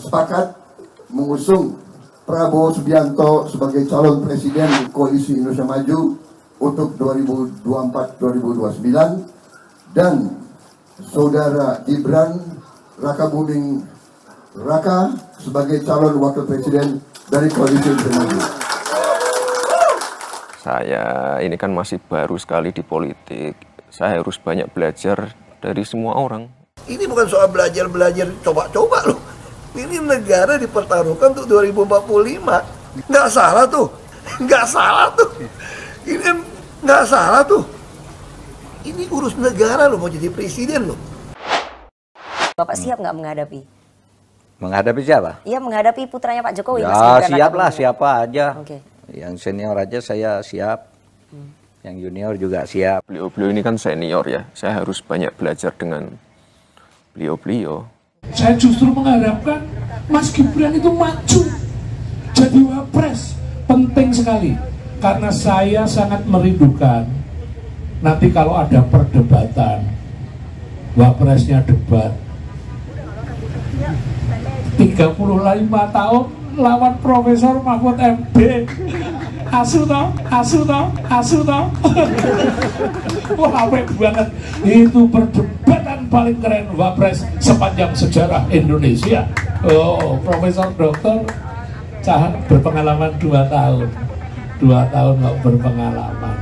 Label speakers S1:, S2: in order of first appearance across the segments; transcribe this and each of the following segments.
S1: sepakat mengusung Prabowo Subianto sebagai calon presiden Koalisi Indonesia Maju untuk 2024-2029 dan Saudara Gibran Rakabuming Raka sebagai calon wakil presiden dari Koalisi Indonesia Maju.
S2: Saya ini kan masih baru sekali di politik. Saya harus banyak belajar dari semua orang.
S3: Ini bukan soal belajar-belajar coba-coba loh. Ini negara dipertaruhkan untuk 2045. Nggak salah tuh. Nggak salah tuh. Ini nggak salah tuh. Ini urus negara loh, mau jadi presiden loh.
S4: Bapak siap nggak menghadapi?
S5: Menghadapi siapa?
S4: Iya, menghadapi putranya Pak Jokowi.
S5: Ya siaplah, siapa aja.
S4: Oke.
S5: Yang senior aja saya siap. Yang junior juga siap.
S2: Beliau-beliau ini kan senior ya. Saya harus banyak belajar dengan beliau-beliau.
S6: Saya justru mengharapkan Mas Gibran itu maju jadi wapres. Penting sekali. Karena saya sangat merindukan nanti kalau ada perdebatan, wapresnya debat 35 tahun lawan Profesor Mahfud MD. Asu toh. Wah, apik banget. Itu perdebatan paling keren wapres sepanjang sejarah Indonesia. Oh, Profesor Dokter Cahak berpengalaman 2 tahun. 2 tahun kok berpengalaman.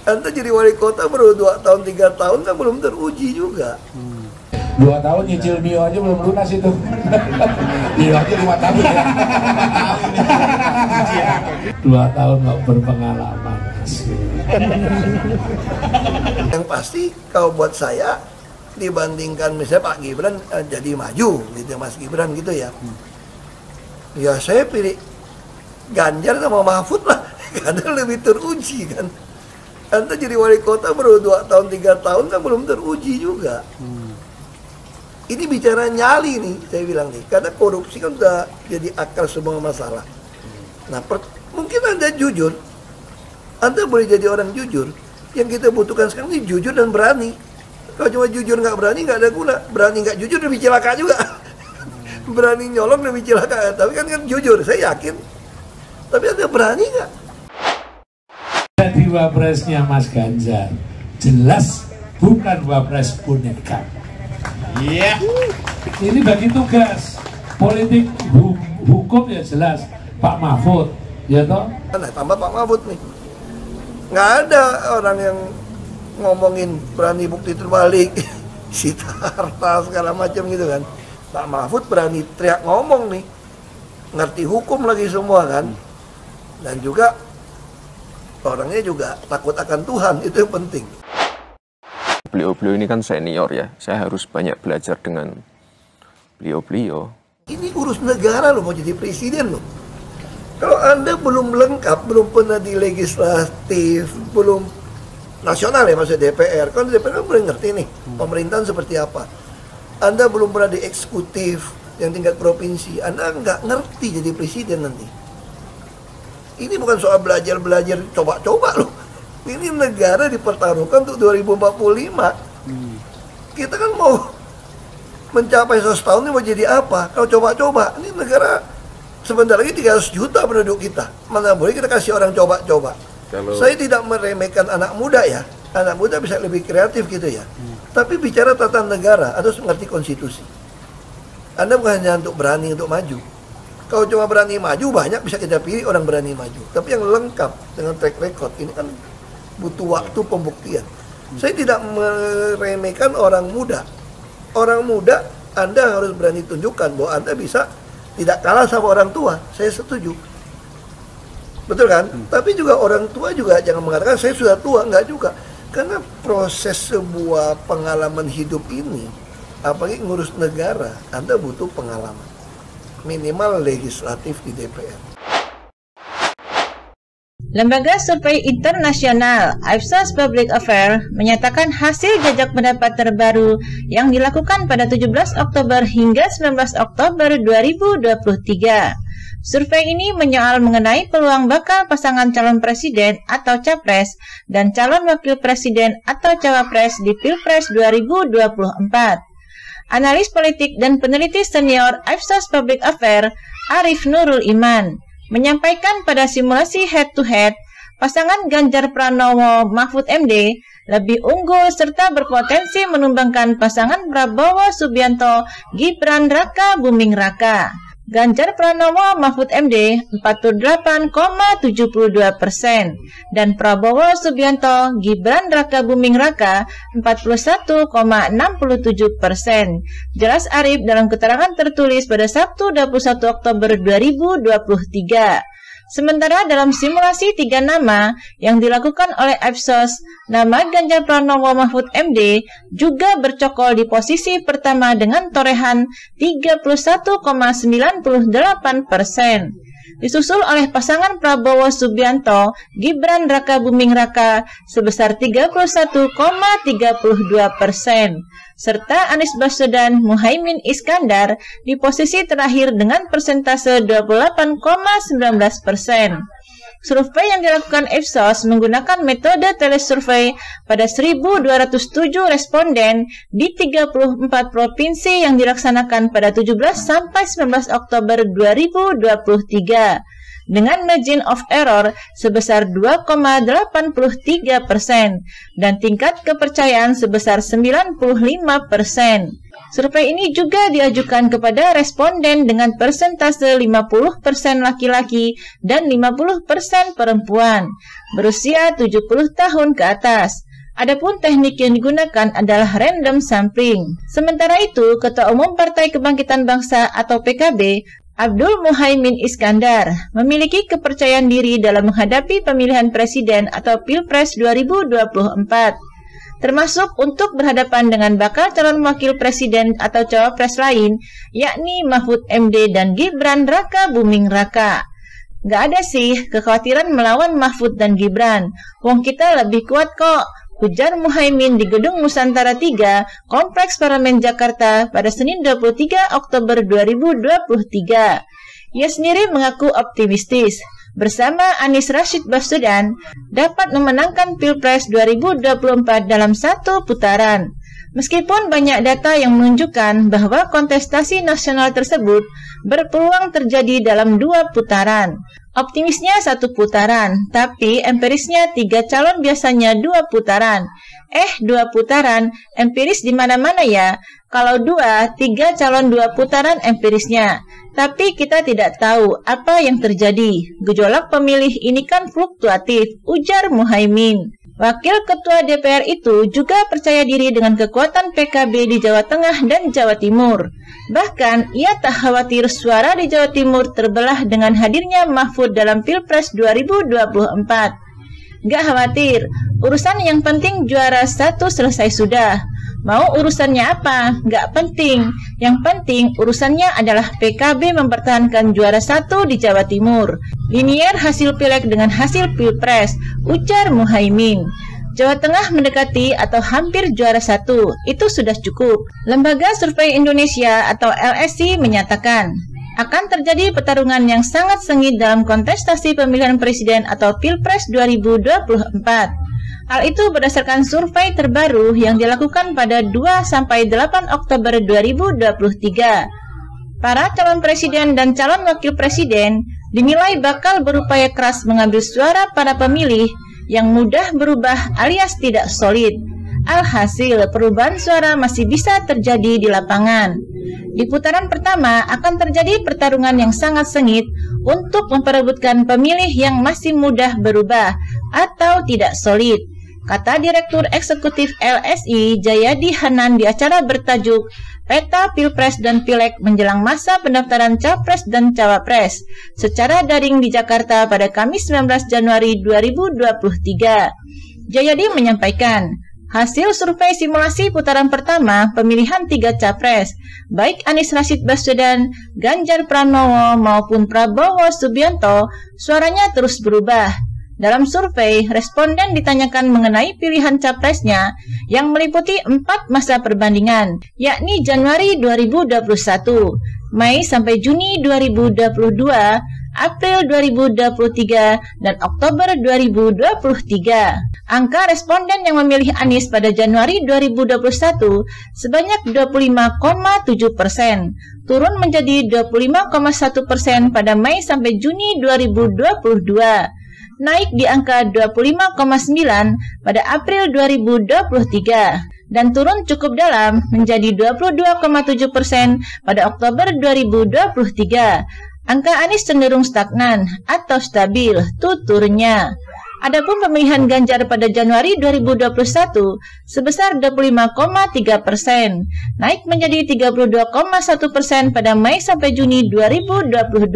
S3: Anda jadi wali kota baru 2 tahun, 3 tahun kan belum teruji juga.
S6: 2 tahun nyicil Mio aja belum lunas itu. Mio aja 5 tahun ya. 2 tahun kok berpengalaman.
S3: Yang pasti kalau buat saya dibandingkan misalnya Pak Gibran jadi maju gitu, Mas Gibran gitu ya. Ya saya pilih Ganjar sama Mahfud lah, karena lebih teruji kan. Anda jadi wali kota baru 2 tahun, 3 tahun kan belum teruji juga. Ini bicara nyali nih, saya bilang nih, karena korupsi kan udah jadi akar semua masalah. Nah, mungkin Anda jujur, Anda boleh jadi orang jujur. Yang kita butuhkan sekarang ini jujur dan berani. Kalau cuma jujur nggak berani nggak ada guna. Berani nggak jujur lebih celaka juga. Berani nyolong lebih celaka. Tapi kan jujur, saya yakin. Tapi Anda berani nggak?
S6: Jadi wapresnya Mas Ganjar jelas bukan wapres boneka. Iya. Ini bagi tugas politik hukum ya jelas Pak Mahfud, ya toh.
S3: Nah, tambah Pak Mahfud nih. Nggak ada orang yang ngomongin berani bukti terbalik, sita harta segala macam gitu kan. Pak Mahfud berani teriak ngomong nih, ngerti hukum lagi semua kan. Dan juga orangnya juga takut akan Tuhan, itu yang penting.
S2: Beliau-beliau ini kan senior ya. Saya harus banyak belajar dengan beliau-beliau.
S3: Ini urus negara loh, mau jadi presiden loh. Kalau Anda belum lengkap, belum pernah di legislatif, belum nasional ya maksudnya DPR. Kan DPR kan belum ngerti nih pemerintahan seperti apa. Anda belum pernah di eksekutif yang tingkat provinsi. Anda nggak ngerti jadi presiden nanti. Ini bukan soal belajar-belajar coba-coba loh. Ini negara dipertaruhkan untuk 2045. Kita kan mau mencapai 100 tahun ini mau jadi apa? Kalau coba-coba, ini negara sebentar lagi 300 juta penduduk kita. Mana boleh kita kasih orang coba-coba. Saya tidak meremehkan anak muda ya. Anak muda bisa lebih kreatif gitu ya. Tapi bicara tata negara, Anda harus mengerti konstitusi. Anda bukan hanya untuk berani untuk maju. Kalau cuma berani maju, banyak bisa kita pilih orang berani maju. Tapi yang lengkap dengan track record, ini kan butuh waktu pembuktian. Saya tidak meremehkan orang muda. Orang muda, Anda harus berani tunjukkan bahwa Anda bisa tidak kalah sama orang tua. Saya setuju. Betul kan? Tapi juga orang tua juga jangan mengatakan saya sudah tua. Enggak juga. Karena proses sebuah pengalaman hidup ini, apalagi ngurus negara, Anda butuh pengalaman. Minimal legislatif di DPR.
S7: Lembaga Survei Internasional Ipsos Public Affairs menyatakan hasil jajak pendapat terbaru yang dilakukan pada 17 Oktober hingga 19 Oktober 2023. Survei ini menyoal mengenai peluang bakal pasangan calon presiden atau capres dan calon wakil presiden atau cawapres di Pilpres 2024. Analis politik dan peneliti senior Ipsos Public Affairs Arif Nurul Iman menyampaikan pada simulasi head-to-head, pasangan Ganjar Pranowo Mahfud MD lebih unggul serta berpotensi menumbangkan pasangan Prabowo Subianto Gibran Raka Buming Raka. Ganjar Pranowo Mahfud MD 48,72% dan Prabowo Subianto Gibran Raka Buming Raka 41,67%. Jelas Arif dalam keterangan tertulis pada Sabtu 21 Oktober 2023. Sementara dalam simulasi 3 nama yang dilakukan oleh Ipsos, nama Ganjar Pranowo Mahfud MD juga bercokol di posisi pertama dengan torehan 31,98%. Disusul oleh pasangan Prabowo Subianto Gibran Raka Buming Raka sebesar 31,32%. Serta Anies Baswedan Muhaimin Iskandar di posisi terakhir dengan persentase 28,19%. Survei yang dilakukan Ipsos menggunakan metode telesurvei pada 1.207 responden di 34 provinsi yang dilaksanakan pada 17 sampai 19 Oktober 2023. Dengan margin of error sebesar 2,83% dan tingkat kepercayaan sebesar 95%. Survei ini juga diajukan kepada responden dengan persentase 50% laki-laki dan 50% perempuan berusia 70 tahun ke atas. Adapun teknik yang digunakan adalah random sampling. Sementara itu, Ketua Umum Partai Kebangkitan Bangsa atau PKB Abdul Muhaimin Iskandar memiliki kepercayaan diri dalam menghadapi pemilihan presiden atau Pilpres 2024, termasuk untuk berhadapan dengan bakal calon wakil presiden atau cawapres lain, yakni Mahfud MD dan Gibran Raka Buming Raka. Gak ada sih kekhawatiran melawan Mahfud dan Gibran, wong kita lebih kuat kok, ujar Muhaimin di Gedung Nusantara 3, Kompleks Parlemen Jakarta pada Senin 23 Oktober 2023. Ia sendiri mengaku optimistis bersama Anies Rashid Baswedan dapat memenangkan Pilpres 2024 dalam satu putaran. Meskipun banyak data yang menunjukkan bahwa kontestasi nasional tersebut berpeluang terjadi dalam 2 putaran. Optimisnya 1 putaran, tapi empirisnya 3 calon biasanya 2 putaran. 2 putaran, empiris di mana-mana ya. Kalau 2, 3 calon 2 putaran empirisnya. Tapi kita tidak tahu apa yang terjadi. Gejolak pemilih ini kan fluktuatif, ujar Muhaimin. Wakil Ketua DPR itu juga percaya diri dengan kekuatan PKB di Jawa Tengah dan Jawa Timur. Bahkan, ia tak khawatir suara di Jawa Timur terbelah dengan hadirnya Mahfud dalam Pilpres 2024. Gak khawatir, urusan yang penting juara 1 selesai sudah. Mau urusannya apa? Gak penting. Yang penting urusannya adalah PKB mempertahankan juara 1 di Jawa Timur. Linier hasil pileg dengan hasil pilpres, ujar Muhaimin. Jawa Tengah mendekati atau hampir juara 1, itu sudah cukup. Lembaga Survei Indonesia atau LSI menyatakan, akan terjadi pertarungan yang sangat sengit dalam kontestasi pemilihan presiden atau Pilpres 2024. Hal itu berdasarkan survei terbaru yang dilakukan pada 2-8 Oktober 2023. Para calon presiden dan calon wakil presiden dinilai bakal berupaya keras mengambil suara para pemilih yang mudah berubah alias tidak solid. Alhasil, perubahan suara masih bisa terjadi di lapangan. Di putaran pertama akan terjadi pertarungan yang sangat sengit untuk memperebutkan pemilih yang masih mudah berubah atau tidak solid, kata Direktur Eksekutif LSI Jayadi Hanan di acara bertajuk Peta Pilpres dan Pileg menjelang masa pendaftaran Capres dan Cawapres secara daring di Jakarta pada Kamis 19 Januari 2023. Jayadi menyampaikan, hasil survei simulasi putaran pertama pemilihan 3 capres, baik Anies Rashid Baswedan, Ganjar Pranowo maupun Prabowo Subianto, suaranya terus berubah. Dalam survei, responden ditanyakan mengenai pilihan capresnya yang meliputi 4 masa perbandingan, yakni Januari 2021, Mei sampai Juni 2022, April 2023 dan Oktober 2023. Angka responden yang memilih Anies pada Januari 2021 sebanyak 25,7%, turun menjadi 25,1% pada Mei sampai Juni 2022. Naik di angka 25,9 pada April 2023 dan turun cukup dalam menjadi 22,7% pada Oktober 2023. Angka Anies cenderung stagnan atau stabil tuturnya. Adapun pemilihan Ganjar pada Januari 2021 sebesar 25,3%, naik menjadi 32,1% pada Mei sampai Juni 2022,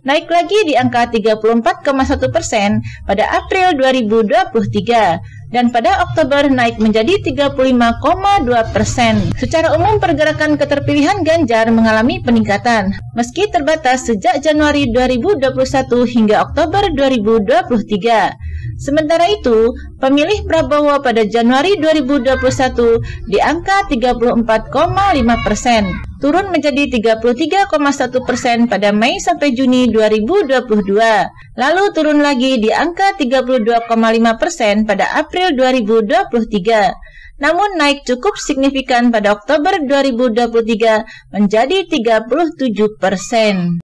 S7: naik lagi di angka 34,1% pada April 2023, dan pada Oktober naik menjadi 35,2%. Secara umum pergerakan keterpilihan Ganjar mengalami peningkatan, meski terbatas sejak Januari 2021 hingga Oktober 2023. Sementara itu, pemilih Prabowo pada Januari 2021 di angka 34,5%, turun menjadi 33,1% pada Mei sampai Juni 2022, lalu turun lagi di angka 32,5% pada April 2023. Namun naik cukup signifikan pada Oktober 2023 menjadi 37%.